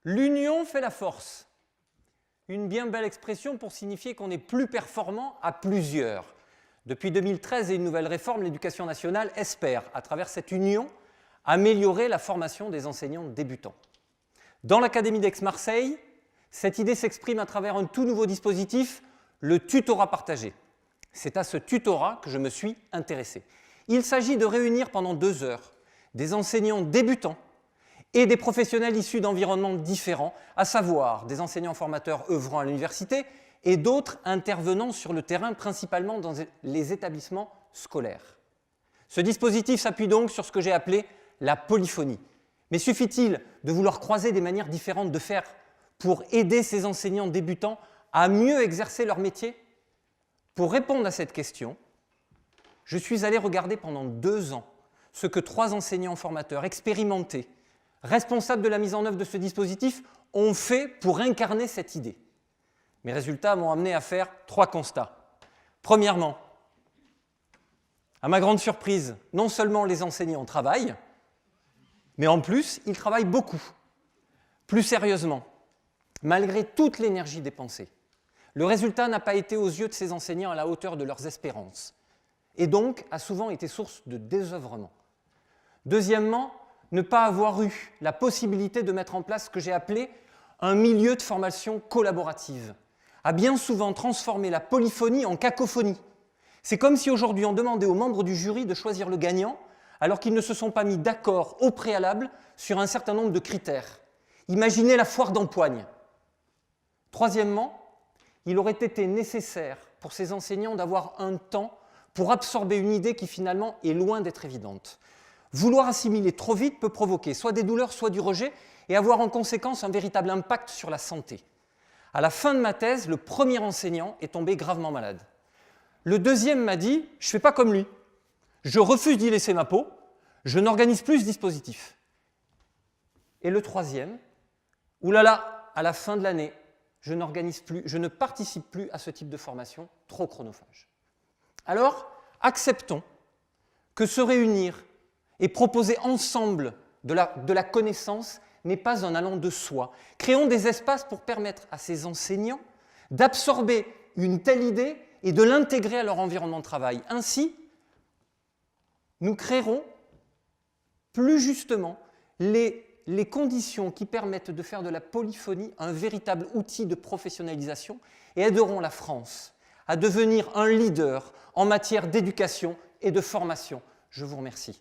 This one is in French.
L'union fait la force. Une bien belle expression pour signifier qu'on est plus performant à plusieurs. Depuis 2013 et une nouvelle réforme, l'Éducation nationale espère, à travers cette union, améliorer la formation des enseignants débutants. Dans l'Académie d'Aix-Marseille, cette idée s'exprime à travers un tout nouveau dispositif, le tutorat partagé. C'est à ce tutorat que je me suis intéressé. Il s'agit de réunir pendant 2 heures des enseignants débutants et des professionnels issus d'environnements différents, à savoir des enseignants formateurs œuvrant à l'université et d'autres intervenant sur le terrain, principalement dans les établissements scolaires. Ce dispositif s'appuie donc sur ce que j'ai appelé la polyphonie. Mais suffit-il de vouloir croiser des manières différentes de faire pour aider ces enseignants débutants à mieux exercer leur métier? Pour répondre à cette question, je suis allé regarder pendant 2 ans ce que 3 enseignants formateurs expérimentés, responsables de la mise en œuvre de ce dispositif, ont fait pour incarner cette idée. Mes résultats m'ont amené à faire 3 constats. Premièrement, à ma grande surprise, non seulement les enseignants travaillent, mais en plus, ils travaillent beaucoup. Plus sérieusement, malgré toute l'énergie dépensée, le résultat n'a pas été aux yeux de ces enseignants à la hauteur de leurs espérances, et donc a souvent été source de désœuvrement. Deuxièmement, ne pas avoir eu la possibilité de mettre en place ce que j'ai appelé un milieu de formation collaborative, a bien souvent transformé la polyphonie en cacophonie. C'est comme si aujourd'hui on demandait aux membres du jury de choisir le gagnant alors qu'ils ne se sont pas mis d'accord au préalable sur un certain nombre de critères. Imaginez la foire d'empoigne. Troisièmement, il aurait été nécessaire pour ces enseignants d'avoir un temps pour absorber une idée qui finalement est loin d'être évidente. Vouloir assimiler trop vite peut provoquer soit des douleurs, soit du rejet, et avoir en conséquence un véritable impact sur la santé. À la fin de ma thèse, le premier enseignant est tombé gravement malade. Le deuxième m'a dit « je ne fais pas comme lui, je refuse d'y laisser ma peau, je n'organise plus ce dispositif ». Et le troisième « oulala, à la fin de l'année, je ne participe plus à ce type de formation, trop chronophage ». Alors, acceptons que se réunir et proposer ensemble de la connaissance n'est pas un allant de soi. Créons des espaces pour permettre à ces enseignants d'absorber une telle idée et de l'intégrer à leur environnement de travail. Ainsi, nous créerons plus justement les conditions qui permettent de faire de la polyphonie un véritable outil de professionnalisation et aideront la France à devenir un leader en matière d'éducation et de formation. Je vous remercie.